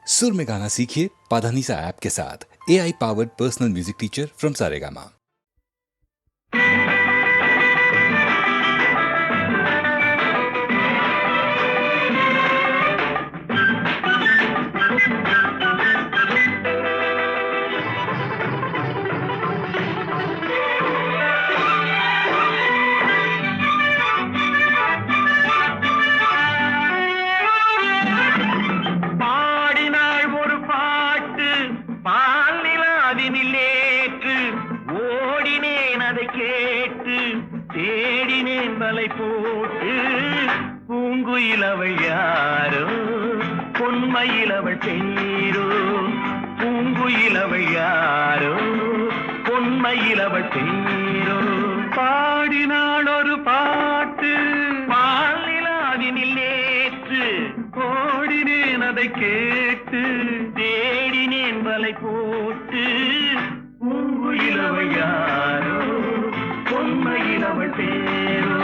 सुर में गाना सीखिए पाधानीसा ऐप के साथ। AI powered personal music teacher from Saregama. தேடினேன் வலை போட்டு பூங்குயிலவள் யாரோ பொன்மயிலவள் பேரோ பூங்குயிலவள் யாரோ பொன்மயிலவள் பேரோ பாடினாள் ஒரு பாட்டு பாலிலாவினில் நேற்று ஓடினேன் அதை கேட்டு தேடினேன் வலை போட்டு பூங்குயிலவள் யாரோ பொன்மயிலவள் பேரோ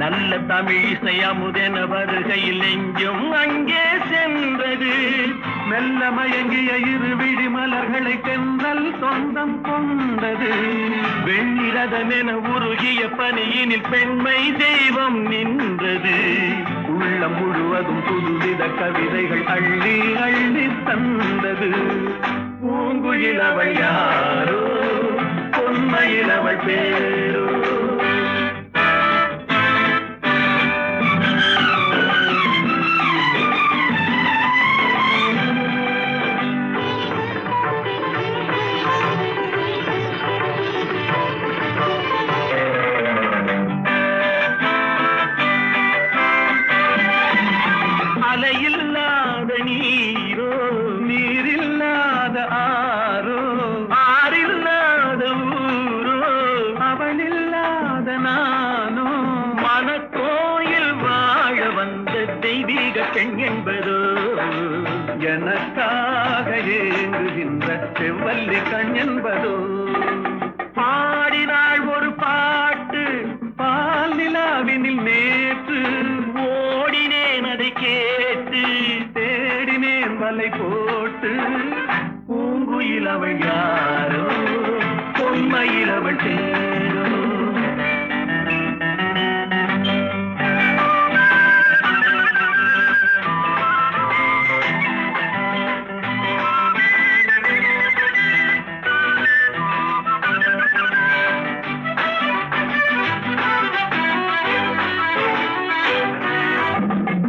நல்ல தமிழிசை அமுதென வருகையில் நெஞ்சும் அங்கே சென்றது மெல்ல மயங்கிய இரு விழி மலர்களை தென்றல் சொந்தம் கொண்டது வெண்ணிரதமென உருகிய பனியினில் பெண்மை தெய்வம் நின்றது உள்ளம் முழுவதும் புதுவித கவிதைகள் அள்ளி அள்ளி தந்தது பூங்குயிலவள் யாரோ பொன்மயிலவள் பேரோ அலையில்லாத நீரோ நீரில்லாத ஆரோ ஆறில்லாத ஊரோ அவளில்லாத நானோ மனக்கோயில் வாழ வந்த தெய்வீக பெண் என்பதோ எனக்காக ஏங்குகின்ற செவ்வல்லி கண் என்பதோ பாடினாள் ஒரு பாட்டு பால் நிலாவினில் நேற்று ஓடினேன் அதை கேட்டு தேடினேன் வலை போட்டு பூங்குயிலவள் யாரோ பொன்மயிலவள் பேரோ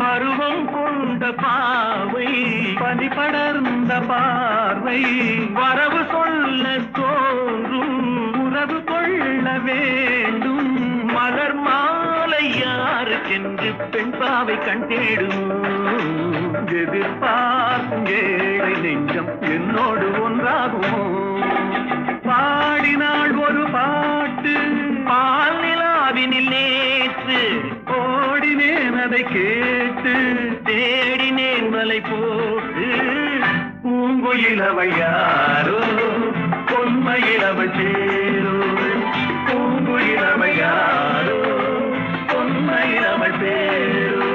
பருவம் கொண்ட பாவை பனி படர்ந்த பார்வை வரவு சொல்ல தோன்றும் உறவு கொள்ள வேண்டும் மலர் மாலை யாருக்கென்று பெண் பாவை கண் தேடும் எதிர்பார்க்கும் ஏழை நெஞ்சம் என்னோடு ஒன்றாகுமோ பாடினாள் ஒரு பாட்டு பால் நிலாவினில் நேற்று ஓடினேன் அதை கேட்டு தேடினேன் வலை போட்டு பூங்குயிலவள் யாரோ பொன்மயிலவள் பேரோ பூங்குயிலவள் யாரோ பொன்மயிலவள் பேரோ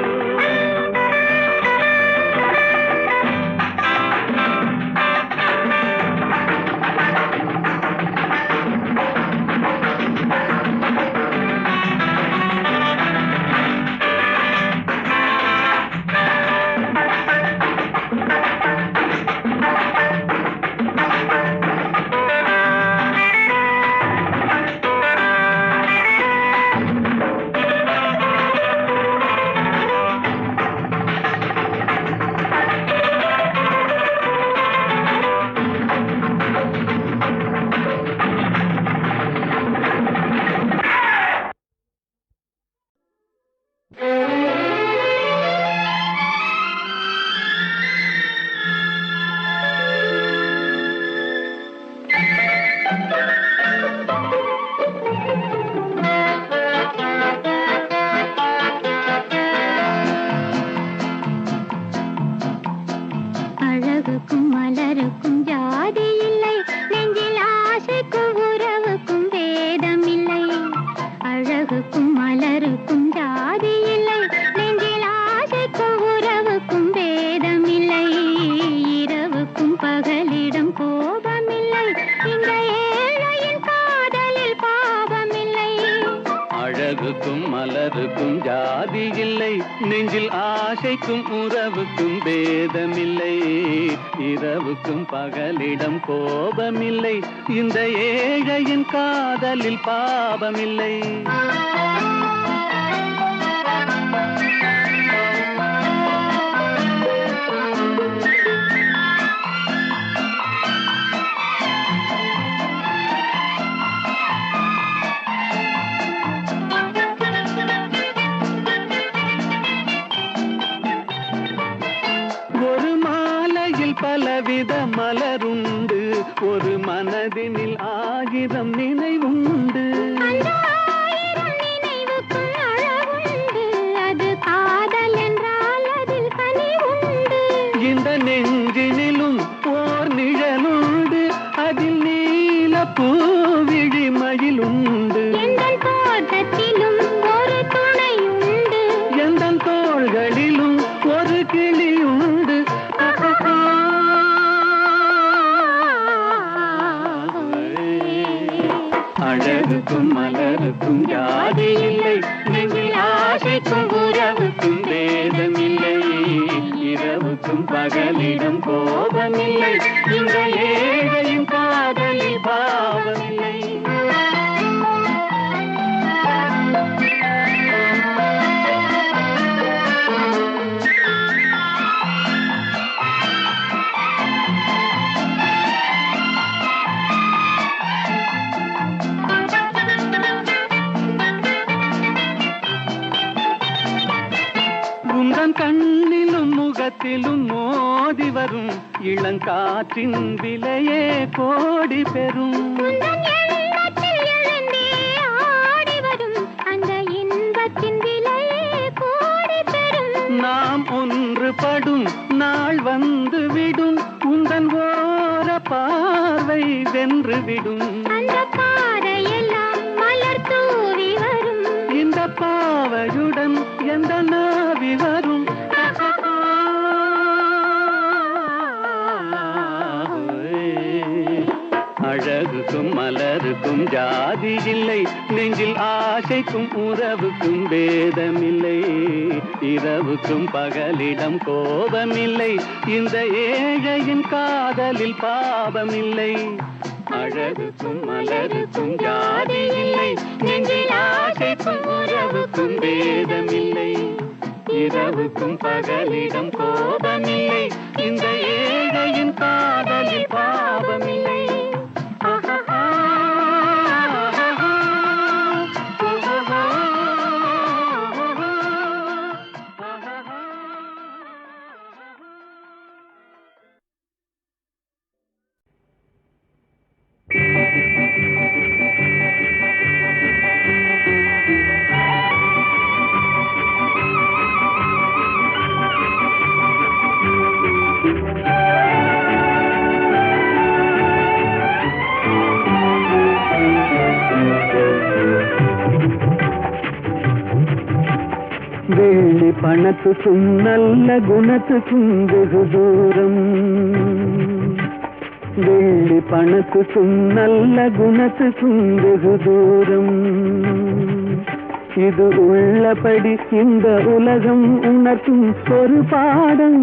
நெஞ்சில் ஆசைக்கும் உறவுக்கும் பேதமில்லை, இரவுக்கும் பகலிடம் கோபமில்லை, இந்த ஏழையின் காதலில் பாவமில்லை. பலவித மலருண்டு, ஒரு மனதினில் 1000 நினைவுண்டு. அது காதல் என்றால் அதில் கனிவுண்டு. இந்த நெஞ்சினிலும் ஓர் நிழலுண்டு, அதில் நீல பூவிழி மயிலுண்டு. எந்தன் தோட்டத்திலும் ஒரு துணையுண்டு, எந்தன் தோள்களிலும் ஒரு கிளியுண்டு. அழகுக்கும் மலருக்கும் ஜாதி இல்லை, நெஞ்சில் ஆசைக்கும் உறவுக்கும் வேதமில்லை, இரவுக்கும் பகலிடம் கோபமில்லை, இந்த ஏழையும் காதலில் பாவமில்லை. கண்ணிலும் முகத்திலும் மோதி வரும் இளங்காற்றின் விலையே கோடி பெறும். அந்த இன்பத்தின் விலையே கோடி பெறும். நாம் ஒன்றுபடும் நாள் வந்து விடும், உந்தன் ஓர பார்வை வென்று விடும். அந்த பாறையெல்லாம் மலர் தூவி வரும், இந்த பாவையுடன் எந்த நாவி வரும். அழகுக்கும் மலருக்கும் ஜாதி இல்லை, நெஞ்சில் ஆசைக்கும் உறவுக்கும் பேதமில்லை, இரவுக்கும் பகலிடம் கோபமில்லை, இந்த ஏழையின் காதலில் பாவமில்லை. அழகுக்கும் மலருக்கும் ஜாதி இல்லை, நெஞ்சில் ஆசைக்கும் உறவுக்கும் பேதமில்லை, இரவுக்கும் பகலிடம் கோபமில்லை, இந்த ஏழையின் காதலில் பாவமில்லை. வெள்ளி பணத்துக்கும் நல்ல குணத்துக்கும் வெகு தூரம், வெள்ளி பணத்துக்கும் நல்ல குணத்துக்கும் வெகு தூரம், இது உள்ளபடி இந்த உலகம் உணர்த்தும் ஒரு பாடம்.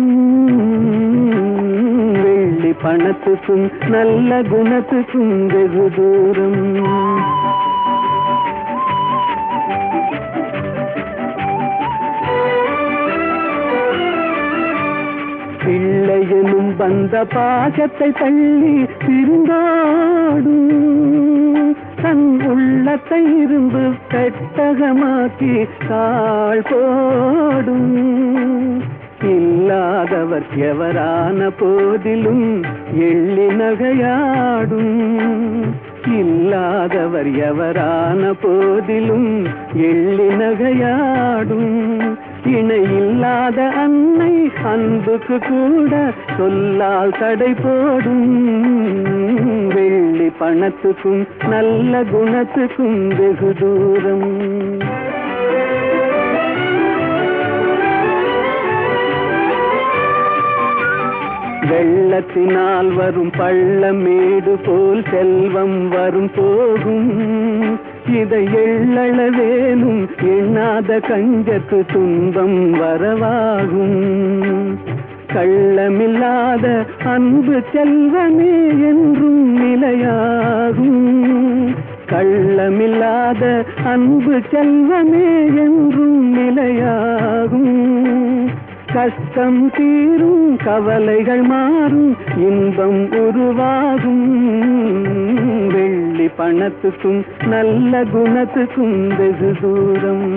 வெள்ளி பணத்துக்கும் நல்ல குணத்துக்கும் வெகு தூரம். பிள்ளையனும் வந்த பாகத்தை தள்ளி திருந்தாடும், தன் உள்ளத்தை இரும்பு பெட்டகமாக்கி தாழ் போடும். இல்லாதவர் எவரான போதிலும் எள்ளி நகையாடும், இல்லாதவர் எவரான போதிலும் எள்ளி நகையாடும். இணை இல்லாத அன்னை அன்புக்கு கூட சொல்லால் தடை போடும். வெள்ளி பணத்துக்கும் நல்ல குணத்துக்கும் வெகு தூரம். வெள்ளத்தினால் வரும் பள்ளமேடு போல் செல்வம் வரும் போகும், இதை எள்ளளவேனும் எண்ணாத கஞ்சத்து துன்பம் வரவாகும். கள்ளமில்லாத அன்பு செல்வமே என்றும் நிலையாகும். கள்ளமில்லாத அன்பு செல்வமே என்றும் நிலையாகும். கஷ்டம் தீரும் கவலைகள் மாறும் இன்பம் உருவாகும். வெள்ளி பணத்துக்கும் நல்ல குணத்துக்கும் வெகு தூரம்.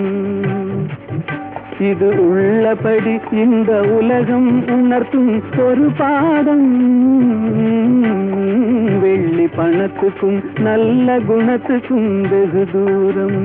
இது உள்ளபடி இந்த உலகம் உணர்த்தும் ஒரு பாடம். வெள்ளி பணத்துக்கும் நல்ல குணத்துக்கும் வெகு தூரம்.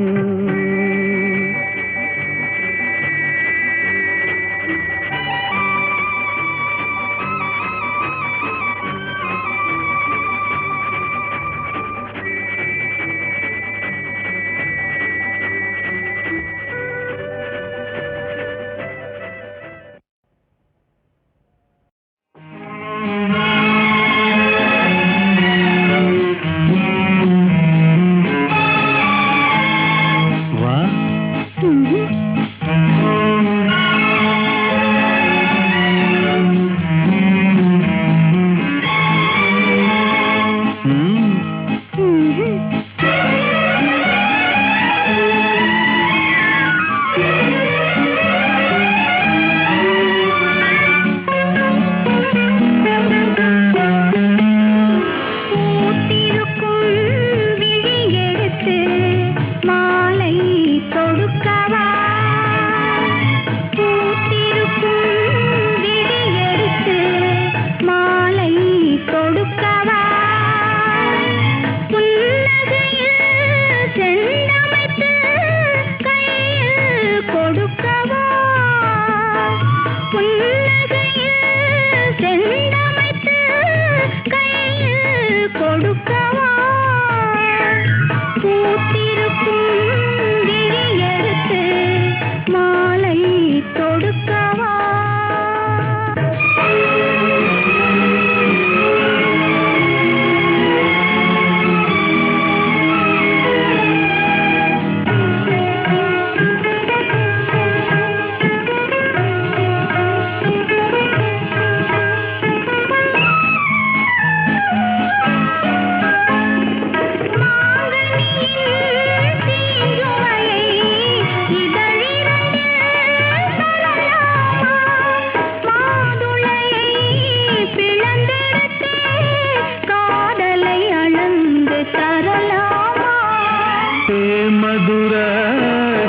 மதுர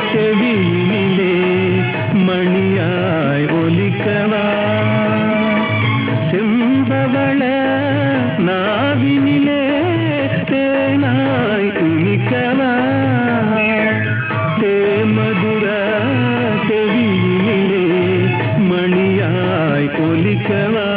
செவியினிலே மணியாய் ஒலிக்கவா, செம்பவள நாவினிலே தேனாய் இனிக்கவா, தேமதுர செவியினிலே மணியாய் ஒலிக்கவா.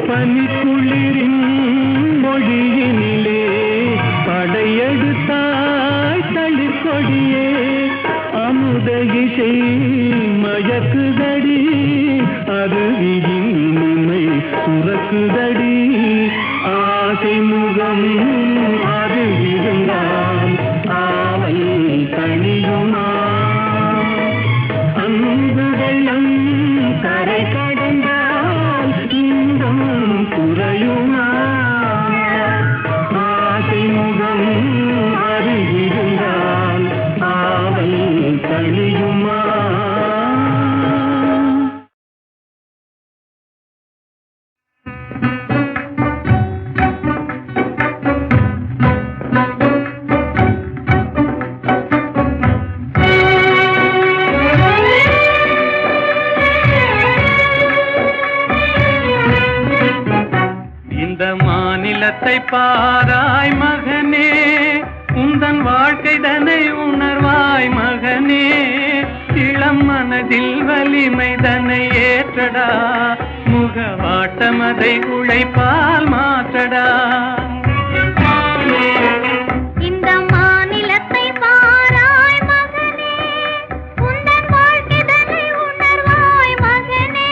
பனிக்குளிரின் மொழியினிலே படையெடுத்தாய் தளிர்கொடியே, அமுத இசை மயக்குதடி, அது இனிமை சுரக்குதடி, ஆசை முகம் அது இருந்தால் ஆவல் தனியுமா, அன்பு வெள்ளம் கரை கடந்தால் இன்பம் குறையுமா, ஆசை முகம் அது இருந்தால் ஆவல் தனியுமா. மாநிலத்தை பாராய் மகனே, உந்தன் வாழ்க்கை தன்னை உணர்வாய் மகனே, இளம் மனதில் வலிமை தன்னை ஏற்றடா, முக முகவாட்டமதை உழைப்பால் மாற்றடா. இந்த மாநிலத்தை பாராய் மகனே, உந்தன் வாழ்க்கைதனை உணர்வாய் மகனே,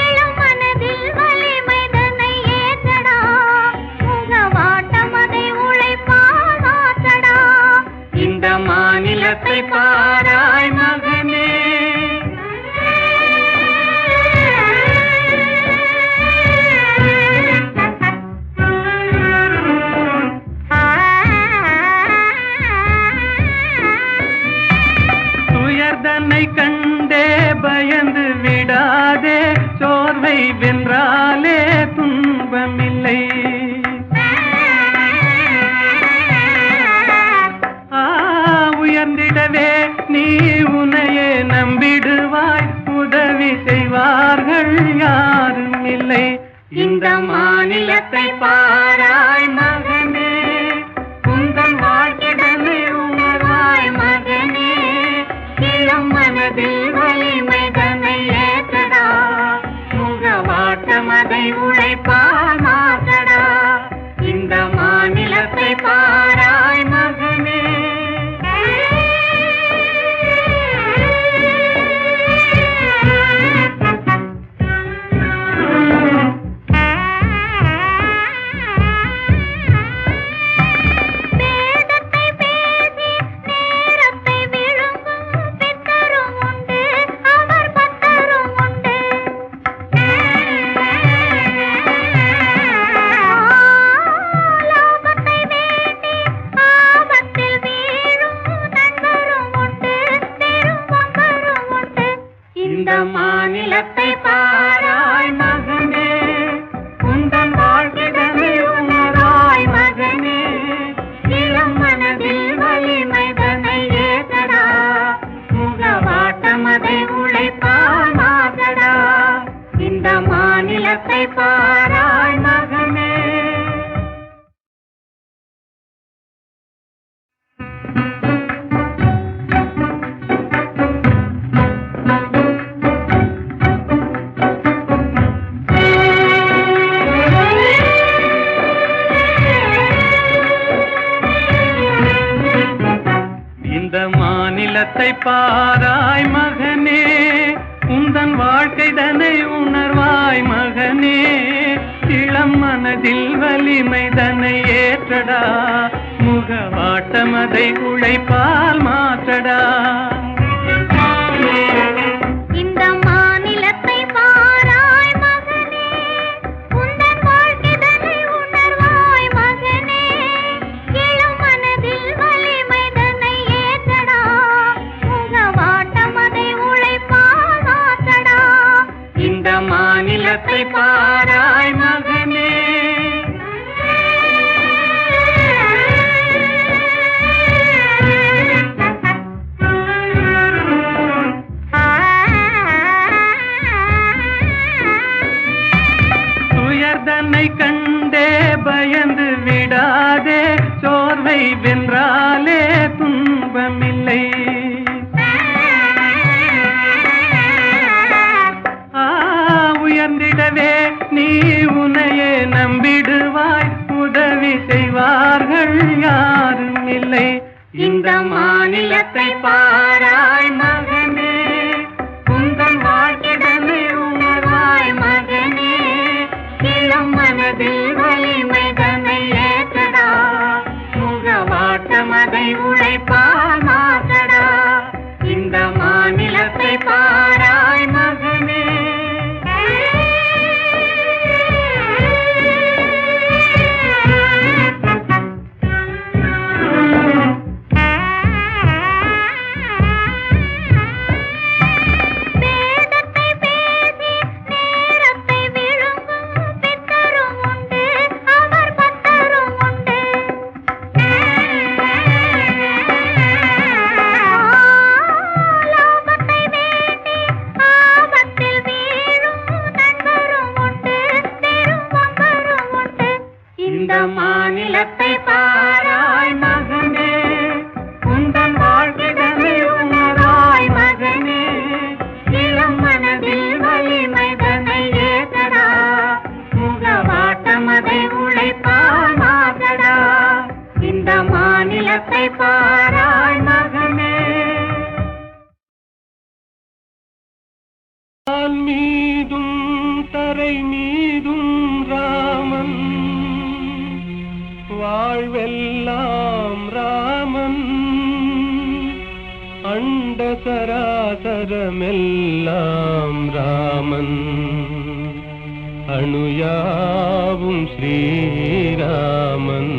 இளம் மனதில் வலிமைதனை ஏற்றடா, முகவாட்டமதை உழைப்பால் மாற்றடா. இந்த மாநிலத்தை பாராய் மகனே. துயர்தனை கண்டே பயந்து விடாதே, சோர்வை வென்றாலே துன்பமில்லை. உயர்ந்திடவே நீ உன்னையே நம்பிடுவாய், உதவி செய்வார்கள் யாரும் இல்லை. இந்த மாநிலத்தை பாராய் மகனே, உந்தன் வாழ்க்கைதனை உணர்வாய் மகனே, இளம் மனதில் வலிமைதனை ஏற்றடா, முகவாட்டமதை உழைப்பால் மாற்றடா. இந்த மாநிலத்தை பாராய் மகனே. வேதத்தை பேசி நேரத்தை விழுங்கும் பித்தரும் உண்டு, அவர் பக்தரும் உண்டு. லாபத்தை வேண்டி ஆபத்தில் வீழும் நண்பரும் உண்டு, பெரும் பம்பரும் உண்டு. இந்த மாநிலத்தை பாராய் மகனே, உந்தன் வாழ்க்கைதனை உணராய் மகனே, இளம் மனதில் வலிமைதனை ஏற்றடா, முகவாட்டமதை உழைப்பால் மாற்றடா. இந்த மாநிலத்தை பாராய் மகனே. இந்த மாநிலத்தை பாராய் மகனே, உந்தன் வாழ்க்கைதனை உணர்வாய் மகனே, இளம் மனதில் வலிமைதனை ஏற்றடா, முகவாட்டமதை உழைப்பால் மாற்றடா. இந்த மாநிலத்தை பாராய் மகனே, உந்தன் வாழ்க்கைதனை உணர்வாய் மகனே, இளம் மனதில் வலிமைதனை ஏற்றடா, முகவாட்டமதை உழைப்பால் மாற்றடா. இந்த மாநிலத்தை பாராய் மகனே. துயர்தனை கண்டே பயந்து விடாதே, சோர்வை வென்றாலே துன்பமில்லை. உயர்ந்திடவே நீ உன்னையே நம்பிடுவாய், உதவி செய்வார்கள் யாரும் இல்லை. இந்த மாநிலத்தை பாராய் மகனே, உந்தன் வாழ்க்கைதனை உணர்வாய் மகனே, இளம் மனதில் வலிமைதனை ஏற்றடா, முகவாட்டமதை அண்ட சராசரமெல்லாம் ராமன் அணுயாவும் ஸ்ரீராமன்.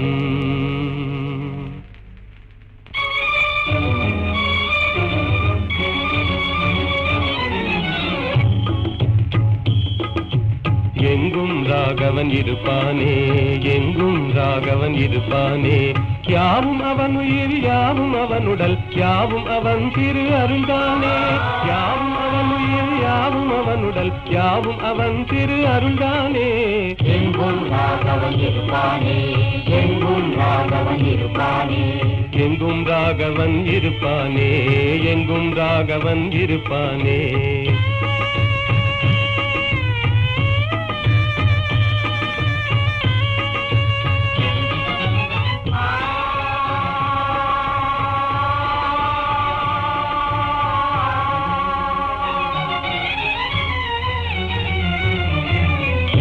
எங்கும் ராகவன் இருப்பானே, எங்கும் ராகவன் இருப்பானே. யாவும் அவன் உயிர், யாவும் அவன் உடல், யாவும் அவன் திரு அருள்தானே. யாவும் அவன் உயிர், யாவும் அவன் உடல், யாவும் அவன் திரு அருள்தானே. எங்கும் ராகவன் இருப்பானே, எங்கும் ராகவன் இருப்பானே. எங்கும் ராகவன் இருப்பானே, எங்கும் ராகவன் இருப்பானே.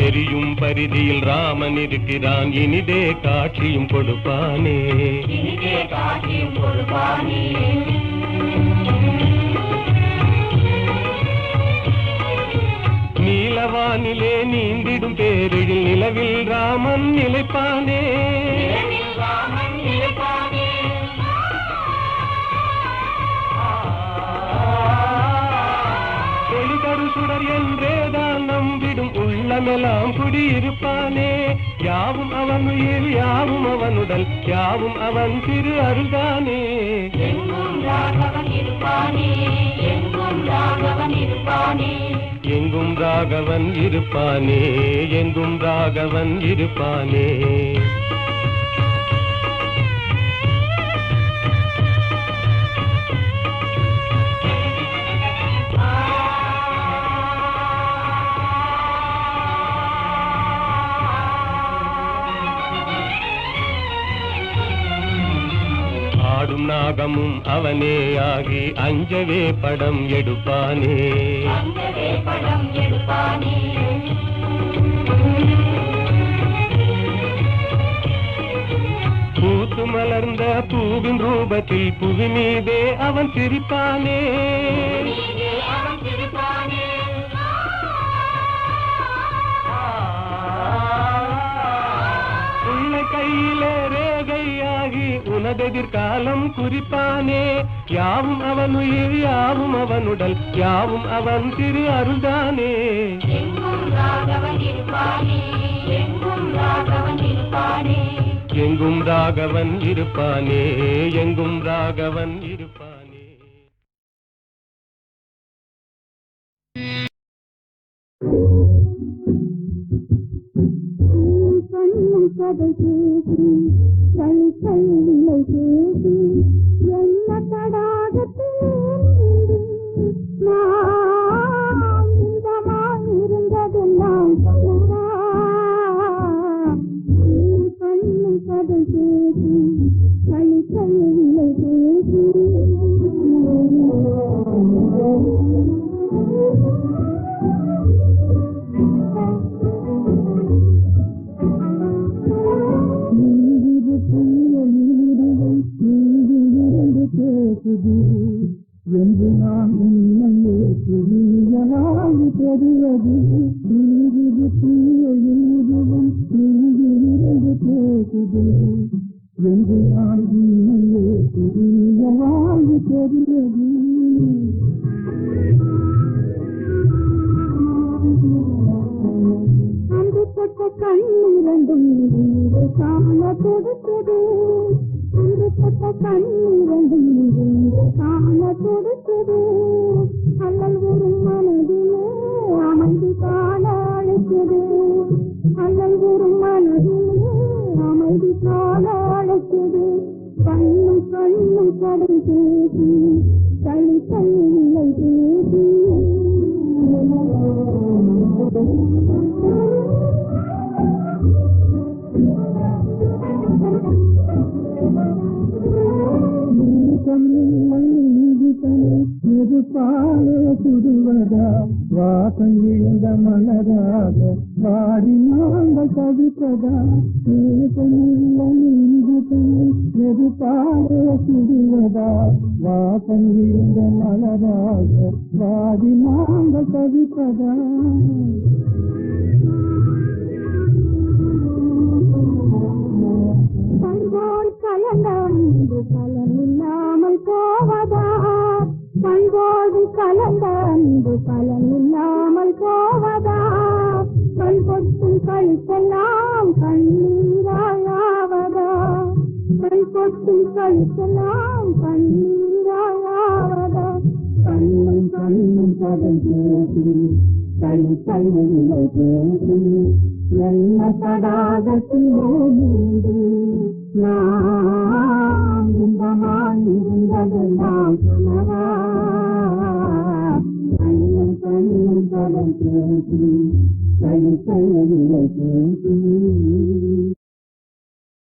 எரியும் பரிதியில் ராமன் இருக்கிறான், இனிதே காட்சியும் கொடுப்பானே, இனிதே காட்சியும் கொடுப்பானே. நீலவானிலே நீந்திடும் பேரில் நிலவில் ராமன் நிலைப்பானே. நிலவில் ராமன் நிலைப்பானே. ஒளிகரு சுடர் என்றேதான் நம்பிடும் உள்ளமெல்லாம் குடியிருப்பானே. யாவும் அவன் உயிர், யாவும் அவன் உடல், யாவும் அவன் திரு அருள்தானே. எங்கும் ராகவன் இருப்பானே, எங்கும் ராகவன் இருப்பானே. எங்கும் ராகவன் இருப்பானே, எங்கும் ராகவன் இருப்பானே. ஆடும் நாகமும் அவனே ஆகி அஞ்சவே படம் எடுப்பானே, அங்கவே படம் எடுப்பானே. பூத்து மலர்ந்த பூவின் ரூபத்தில் புவி மீதே அவன் சிரிப்பானே. நீதே அவன் திருப்பானே. உன்னை கையிலே ரேகையாகி உனதெதிர்காலம் குறிப்பானே. யாவும் அவன் உயிர், யாவும் அவன் உடல், யாவும் அவன் திரு அருள்தானே. எங்கும் ராகவன் இருப்பானே, எங்கும் ராகவன் இருப்பானே. எங்கும் ராகவன் இருப்பானே, எங்கும் ராகவன் இருப்பானே. கண்ணும் கதை பேசி கை கையிலை பேசி என்ன தடாகத்தில் நான் இந்தமாய் இருந்ததெல்லாம் சொல்லுவா. கண்ணும் கதை பேசி கை கையிலை பேசி என்று நான் உண்மையே புரியலாய் தெரிவது. நீரிது தீயெழுதுவும் நீரிரண்டு பேசுது என்று நான் உண்மையே புரியலாய் தெரிவது. அன்று தொட்ட கண்ணிரண்டும் காண கொடுத்தது. அன்று தொட்ட கண்ணிரண்டும் காண கொடுத்தது. அல்லல் ஒரு மனதிலே அமைதி காண அழைத்தது. அல்லல் ஒரு மனதிலே அமைதி காண அழைத்தது. கண்ணும் கண்ணும் கடை பேசி களி கையிலை பேசி தமிழ் நெருப்பாலே சுடுவதா வாசம் விழுந்த மலராக வாடி நாங்கள் தவிப்பதா நெருப்பாலே சுடுவதா வாசம் விழுந்த மலராக வாடி நாங்கள் தவிப்பதா பண்போல் கலந்த அன்பு பலனில்லாமல் போவதா பண்போடு கலந்த அன்பு பலனில்லாமல் போவதா கண் கொட்டும் கழுத்தெல்லாம் கண்ணீராயாவதா கண் கொட்டும் கழுத்தெல்லாம் கண்ணீராயாவதா கண்ணும் கண்ணும் பதம் பேசி கை கையிலே பேசி என்ன தடாகத்திலே நீந்து நாம் இன்பமாய் இருந்ததெல்லாம் சொன்னவா கண்ணும் கண்ணும் பதம் பேசி கை கையிலே பேசி